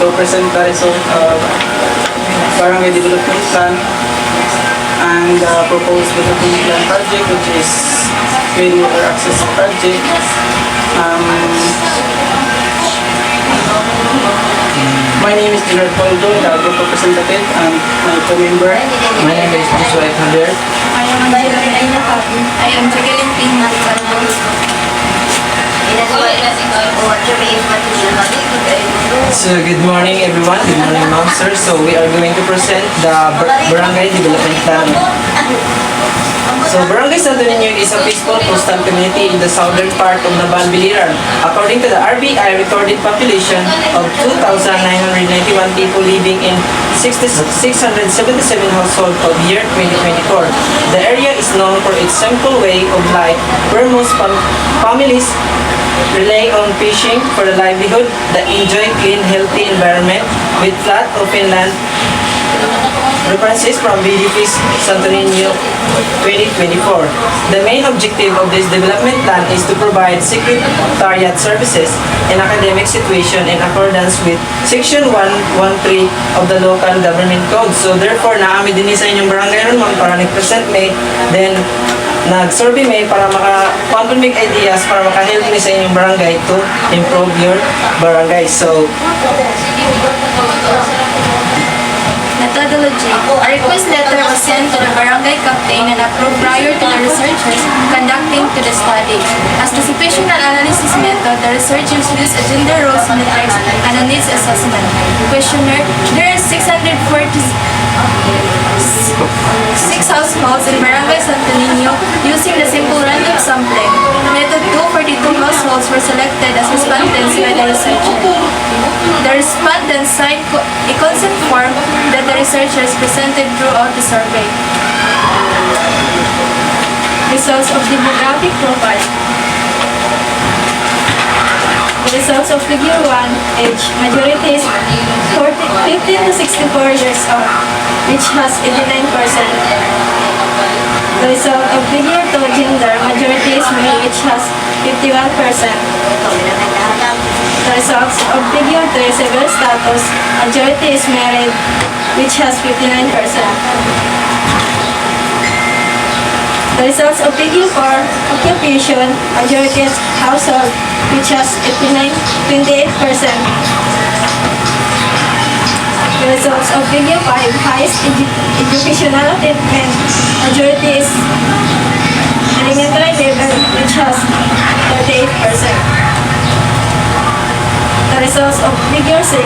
to present the result of Barangay Development Plan and proposed development plan project, which is Clean Water Access Project. My name is General Poldo, the group representative, and my co-member. My name is Joshua Javier. I am Jacqueline Ping. So good morning everyone, good morning ma'am sir. So we are going to present the Barangay Development Plan. So Barangay Santo Niño is a peaceful coastal community in the southern part of Naval, Biliran. According to the RBI recorded population of 2,991 people living in 677 households of year 2024. The area is known for its simple way of life where most families rely on fishing for a livelihood that enjoy clean, healthy environment with flat, open land. References from BDP's Santo Niño 2024. The main objective of this development plan is to provide secretariat services and academic situation in accordance with Section 113 of the Local Government Code. So therefore, naami din sa inyong barangay ron ma'am para nag-present may, then nag-survey may para maka-make ideas para maka-help ni sa inyong barangay to improve your barangay. So, methodology. A request letter was sent to the barangay captain and approved prior to the researchers conducting to the study. As the situational analysis method, the researchers used a gender roles matrix and a needs assessment. Questionnaire. There are 6 households in Barangay Santo Niño using the simple random sampling. Method 242 households were selected as respondents by the researcher. The respondents signed a consent form that the researchers presented throughout the survey. Results of demographic profile. The results of figure 1, age, majority is 15 to 64 years old, which has 89%. The result of figure 2, gender, majority is male, which has 51%. The results of figure 3, civil status, majority is married, which has 59%. The results of figure 4, occupation, majority is household, which has 28%. The results of figure 5, highest educational attainment, majority is elementary level, which has 38%. The results of figure 6,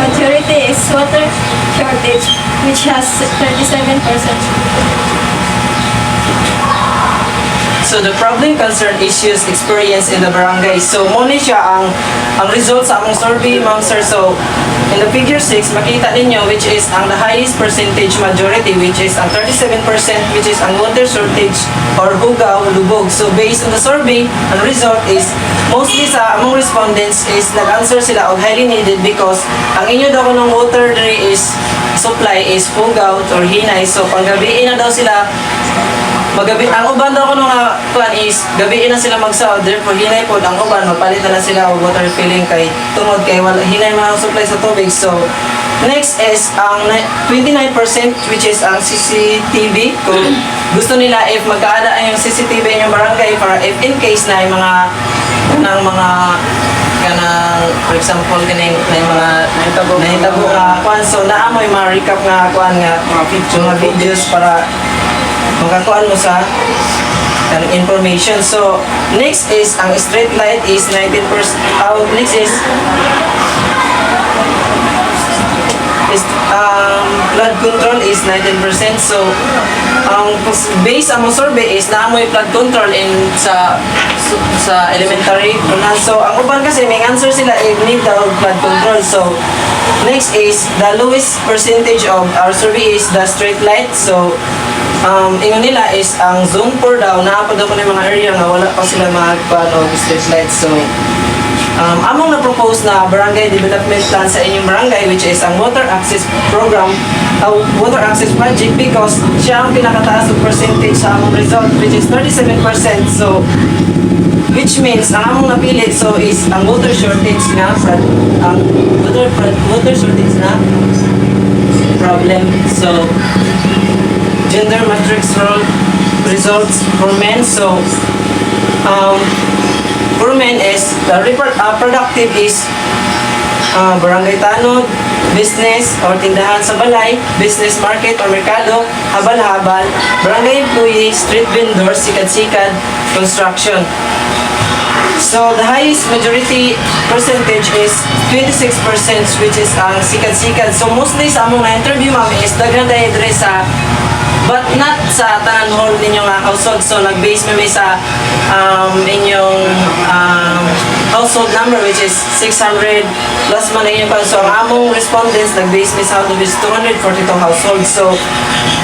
majority is water shortage, which has 37%. so the problem, concern, issues experienced in the barangay. So muna siya ang results sa among survey, ma'am sir. So in the figure 6, makita ninyo which is ang the highest percentage majority, which is ang 37%, which is ang water shortage or hugaw, lubog. So based on the survey, ang result is mostly sa among respondents is nag-answer sila of highly needed because ang inyo daw ng water diri is supply is hugaw or hinay. So panggabiin na daw sila magabi. Ang uban daw ko nung plan is gabiin na sila mag-south, therefore hinay po ang uban mapalit na sila og water filling kay tungod kay wala hinay mga supply sa tubig. So next is ang 29%, which is ang CCTV. Kung gusto nila if magkaada ang CCTV yung barangay para if in case na yung mga kanang for example kaning mga nahitabo nga kuan, so naamoy mga recap nga kuan nga mga videos para makakuan mo sa information. So next is ang street light is 19%. Next is flood control is 19%. So based ang survey is naamoy flood control in sa elementary. So ang uban kasi may answer sila need daw flood control. So next is the lowest percentage of our survey is the street light. So ingon nila is ang zone 4 daw naapod ako ng mga area nga wala pa sila magpan o street lights. So among na-propose na barangay development plan sa inyong barangay, which is ang water access program, water access project, because siya ang pinakataas ng percentage sa among result, which is 37%. So which means ang among napili so is ang water shortage na ang water shortage na problem. So gender matrix role results for men. So for men is the productive is barangay tanod, business or tindahan sa balay, business market or merkado, habal-habal, barangay employee, street vendors, sikat-sikat, construction. So the highest majority percentage is 26%, which is ang sikat-sikat. So mostly sa among na-interview ma'am is daghan dahil sa but not sa tanan hall ninyo nga household. So nag-base may sa inyong household number which is 600 plus man inyong so ang among respondents nag-base may sa household is 242 households. So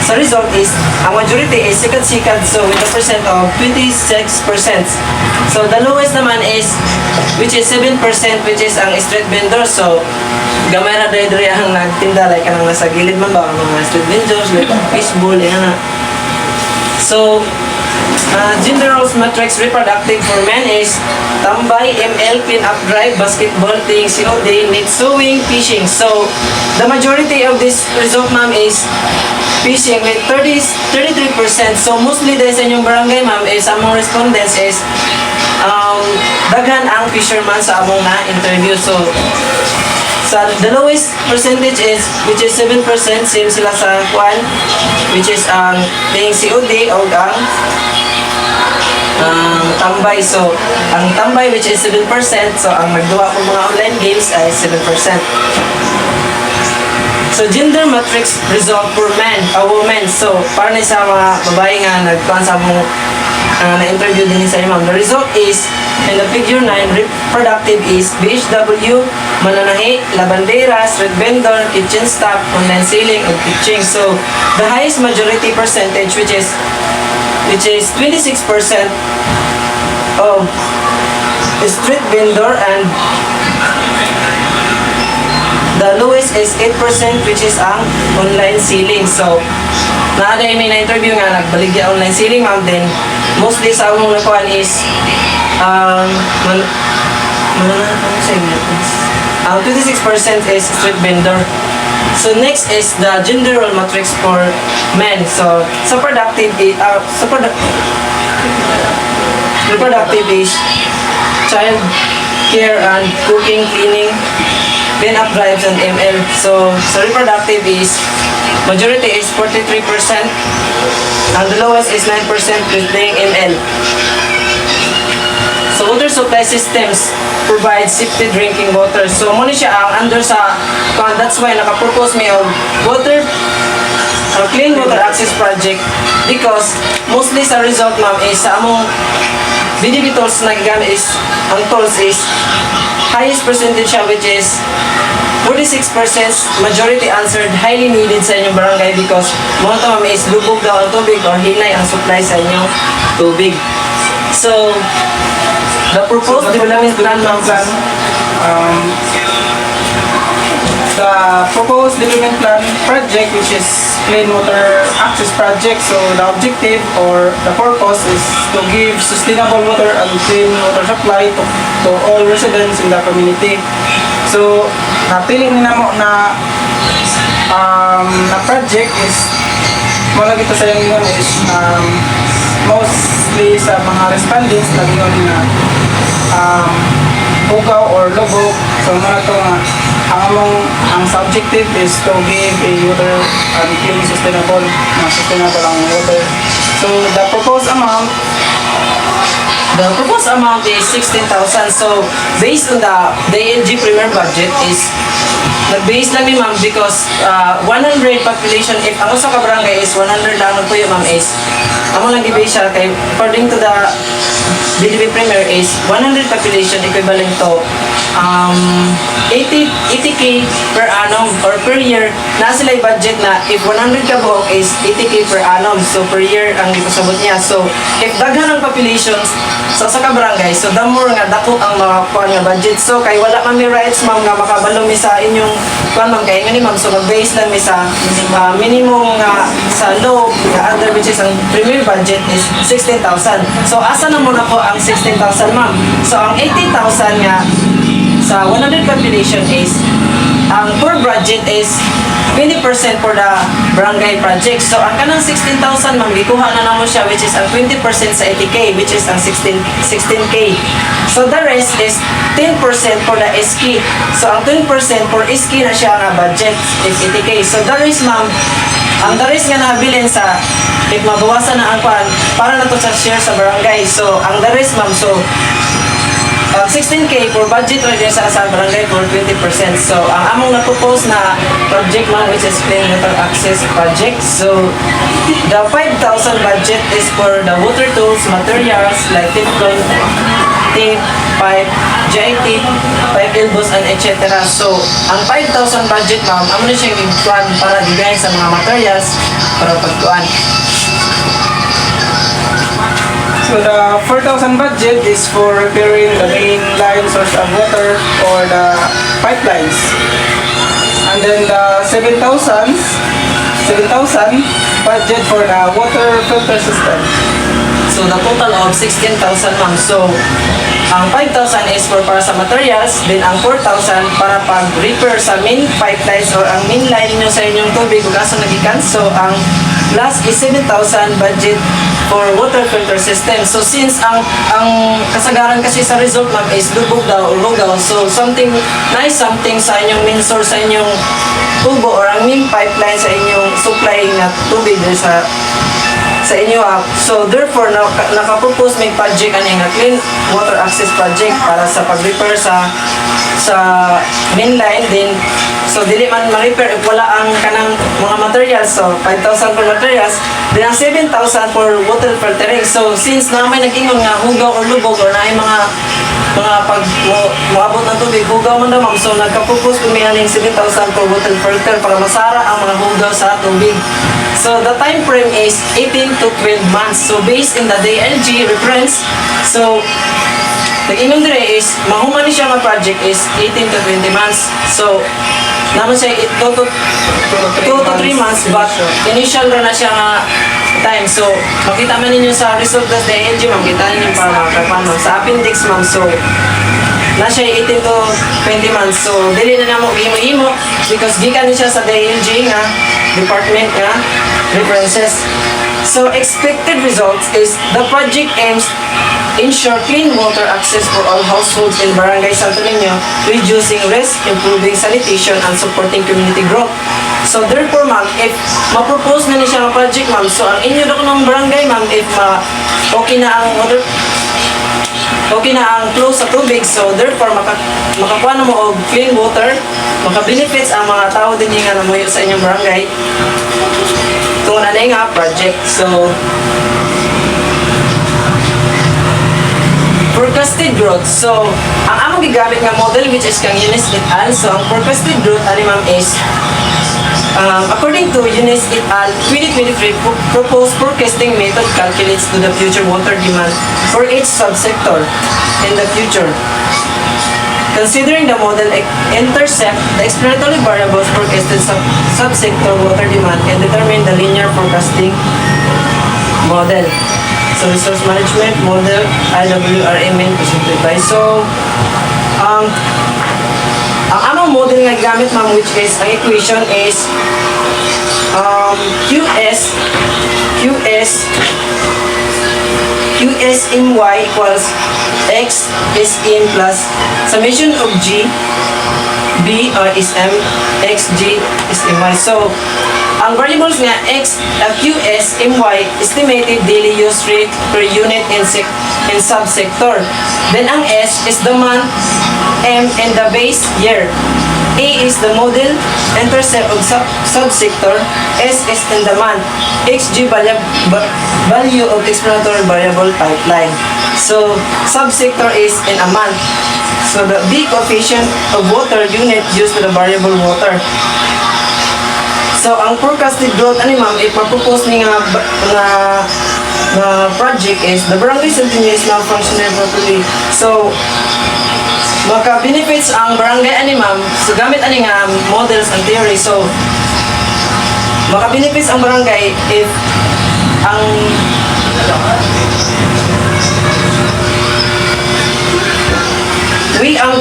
sa result is ang majority is sikat-sikat, so with a percent of 26%. So the lowest naman is which is 7%, which is ang street vendor. So gamay na dahil ang nagtinda like kanang nasa gilid man ba ang mga street vendors like fishbowl yan na. So gender roles matrix reproductive for men is tambay, ML, pin-up drive, basketball, playing COD, net sewing, fishing. So the majority of this result ma'am is fishing with 33%. So mostly dahil sa inyong barangay ma'am is among respondents is daghan ang fisherman sa among na interview. So the lowest percentage is which is 7%, same sila sa kwan which is ang playing COD o ang tambay. So ang tambay which is 7%, so ang nagduwa ko mga online games ay 7%. So gender matrix result for men a woman. So para na sa mga babae nga nagkuhan sa mong na-interview din sa ma'am. The result is in the figure 9 reproductive is BHW, mananahi, labandera, street vendor, kitchen staff, online selling, and teaching. So the highest majority percentage which is 26% of street vendor, and the lowest is 8%, which is ang online selling. So naaday may na-interview nga nagbaligya online selling ma'am, then mostly sa among nakuhan is 26% is street vendor. So next is the gender role matrix for men. So sa productive reproductive is child care and cooking, cleaning, pin-up drives and ML. So sa reproductive is majority is 43% and the lowest is 9% with playing ML. So water supply systems provide safety drinking water. So muna siya ang under sa that's why naka-propose may of water clean water access project, because mostly sa result ma'am is sa among BDP tools na gagamit is ang tools is highest percentage siya which is 46%. Majority answered highly needed sa inyong barangay because mga ma'am is lubog daw ang tubig or hinay ang supply sa inyong tubig. So the proposed development plan ma'am, the proposed development plan project, which is clean water access project. So the objective or the purpose is to give sustainable water and clean water supply to all residents in the community. So napili nila mo na project is mula kita sa yung yun is mostly sa mga respondents na yun na hugaw or lubog. So mga ito nga ang subjective is to give a water and clean sustainable ang water. So the proposed amount is 16,000. So based on the DLG premier budget is nag-base lang ni ma'am because 100 population, if ang usa ka barangay is 100 lang po yung ma'am is amo lang i-base siya kay according to the BDP premier is 100 population equivalent to 80k per annum or per year. Na sila yung budget na if 100 ka buok is 80k per annum, so per year ang ipasabot niya. So if daghan ang populations sa ka barangay, so the more nga dako ang mga nga budget. So kay wala man may rights ma'am nga makabalo mi sa inyong kuan ma'am kay ngani ma'am, so mag-base lang mi sa minimum nga sa law nga under which is ang premier budget is 16,000. So asa na mo na po ang 16,000 ma'am. So ang 18,000 nga sa 100 population is ang per budget is 20% for the barangay project. So ang kanang 16,000 ma'am gikuha na namo siya, which is ang 20% sa 80k, which is ang 16k. So the rest is 10% for the SK. So ang 10% for SK na siya nga budget is 80k. So the rest ma'am, ang the rest nga nabilin sa if mabawasan na ang kwan para na to sa share sa barangay. So ang the rest ma'am, so 16k for budget already sa barangay for 20%. So ang among na-propose na project ma'am, which is clean water access project. So the 5,000 budget is for the water tools, materials like teflon, tape, pipe, GIT, pipe elbows, and etc. So ang 5,000 budget ma'am, amo na siyang plan para bigay sa mga materials para pagkuan. So the 4,000 budget is for repairing the main line source of water or the pipelines. And then the 7,000 budget for the water filter system. So the total of 16,000 ma'am. So ang 5,000 is for para sa materials, then ang 4,000 para pag-repair sa main pipelines or ang main line nyo sa inyong tubig kung asa nagikan. So ang last is 7,000 budget for water filter system. So since ang kasagaran kasi sa result ma'am is lubog daw or lugaw, so something nice, something sa inyong main source sa inyong tubo or ang main pipeline sa inyong supply na tubig sa inyo. So therefore naka-propose may project ani nga clean water access project para sa pag-repair sa main line din. So dili man ma-repair if wala ang kanang mga materials. So 5,000 for materials, then ang 7,000 for water filtering. So since na may nag-ingon nga hugaw or lubog or naay mga pag moabot ng tubig hugaw man daw ma'am, so nagka-propose kung may aning 7,000 for water filter para masara ang mga hugaw sa tubig. So the time frame is 18 to 12 months. So based in the DLG reference, so nag-ingon dire is mahuman ni siya nga project is 18 to 20 months. So naman siya 2 to 3 months, but initial ra na siya nga time. So makita man ninyo sa result of the DLG ma'am, kita ninyo para makakapan ma'am sa appendix ma'am. So na siya 18 to 20 months. So dili na namo himo-himo because gikan ni siya sa DLG nga department nga references. So expected results is the project aims ensure clean water access for all households in Barangay Santo Niño, reducing risk, improving sanitation, and supporting community growth. So therefore ma'am, if ma-propose na ni siya ang project ma'am, so ang inyo daw ng barangay ma'am, if okay na ang water, okay na ang flow sa tubig, so therefore makakuha na mo og clean water, maka-benefits ang mga tao din nga namuyo sa inyong barangay tungod na nga project. So forecasted growth. So ang among gigamit nga model which is kang Eunice et al. So ang forecasted growth ani ma'am is according to Eunice et al. 2023 proposed forecasting method calculates to the future water demand for each subsector in the future. Considering the model intercept the explanatory variables forecasted subsector water demand and determine the linear forecasting model. So resource management model IWRM presented by. So ang among model nga gamit ma'am, which is ang equation is QSMY equals X is in plus summation of G B is M X G is MY. So ang variables nga QS MY estimated daily use rate per unit in subsector. Then ang S is the month, M and the base year. A is the model intercept of subsector, S is in the month, XG value of explanatory variable pipeline. So subsector is in a month. So the B coefficient of water unit used to the variable water. So ang forecasted growth ani ma'am, if ma-propose ni nga project is the Barangay Santo is now functioning properly. So maka-benefits ang barangay ani ma'am, so gamit ani nga models and theory. So maka-benefits ang barangay if ang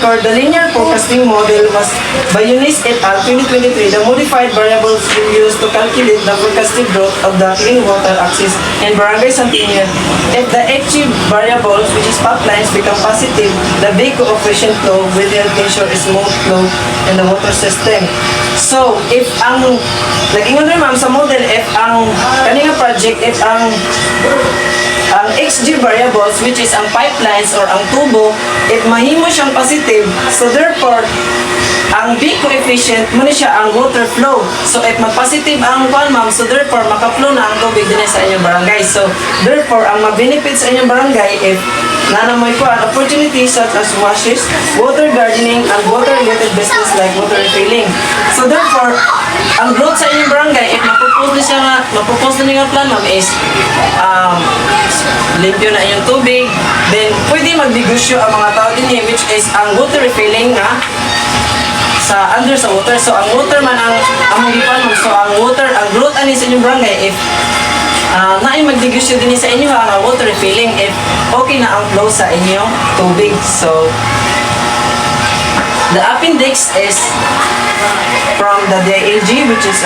therefore, the linear forecasting model was by UNIS et al. 2023. The modified variables were used to calculate the forecasted growth of the clean water axis in Barangay Santo. If the HG variables, which is pipelines, become positive, the big coefficient flow within ensure smooth flow in the water system. So, if ang, nag-ingon rin ma'am sa model, if ang kanina project, if ang XG variables, which is ang pipelines or ang tubo, if mahimo siyang positive, so therefore, ang big coefficient mo siya ang water flow. So if mag-positive ang kuan ma'am, so therefore maka-flow na ang tubig din sa inyong barangay. So therefore, ang ma-benefit sa inyong barangay if nanamoy kuan opportunities such as washes, water gardening, and water-related business like water refilling. So therefore, ang growth sa inyong barangay, if mapropose na nga plan ma'am is limpyo na inyong tubig, then pwede magnegosyo ang mga tao din which is ang water refilling na under sa water. So ang water man ang magipan mo. So ang water, ang growth ani sa inyong barangay if naay magnegosyo din sa inyo ang water refilling if okay na ang flow sa inyong tubig. So the appendix is from the DILG which is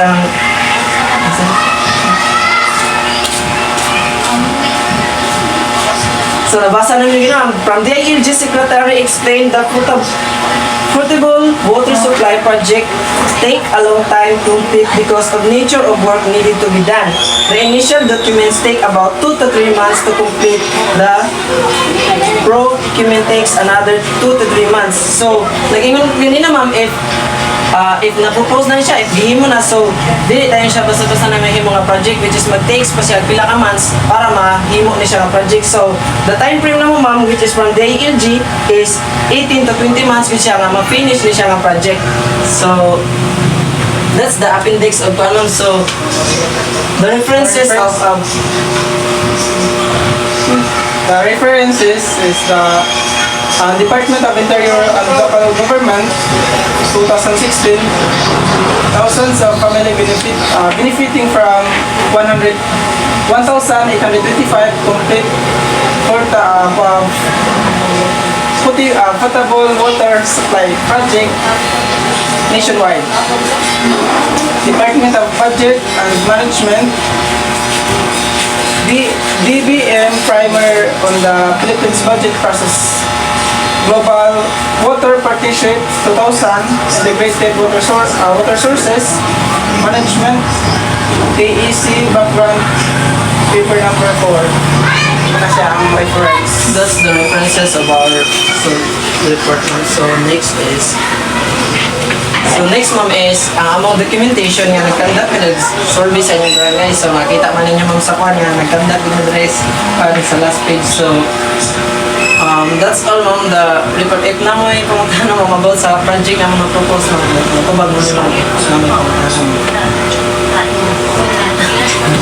so nabasa namin yun from DILG secretary explained the portable water supply project take a long time to complete because of nature of work needed to be done. The initial documents take about 2 to 3 months to complete. The procurement takes another 2 to 3 months. So, nag-ingon ganina ma'am, if na-propose na siya, if gihimo na, so dili tayo siya basta-basta na mahimo nga project which is mag-takes pa siya pila ka months para mahimo ni siya nga project. So, the time frame na mo ma'am which is from DILG is 18 to 20 months which siya nga ma-finish ni siya nga project. So, that's the appendix of Panam. So, the references of The references is the Department of Interior and Local Government 2016. Thousands of family benefiting from 1,825 complete potable water supply project nationwide. Department of Budget and Management DBM primer on the Philippines budget process. Global Water Partnership 2000 Integrated Water Sources Management AEC background paper number 4. Ito siya ang reference. that's the references of our department. So next ma'am is ang among documentation nga nagkandak ka nag-survey sa inyong barangay. So makita man ninyo ma'am sa kwan nga nagkandak din address sa last page. So that's all ma'am the report. If na mo yung pamagkano mo about sa project na mga propose ma'am, matubag mo nila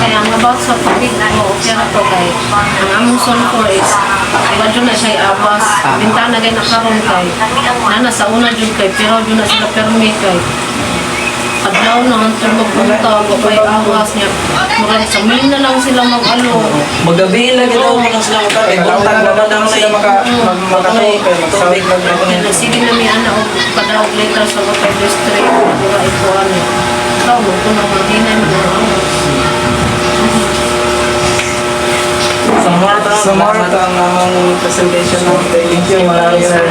Kaya ang about sa tubig mo, kaya na to kay ang among Santo is wadyo na siya awas, bintana kay nakaroon kay nana sa una dyan kay pero dyan na sila permit kay adlaw na ang tulog punta ko kay awas niya murag sa min na lang sila mag-alo magabihin lang ito mo lang sila magkakay buntag na ba naman sila tubig sige na may anak o padawag later sa water district mura ikuan niya ikaw mo kung namanginay mo So more ang among presentation natin. Thank you, maraming sir.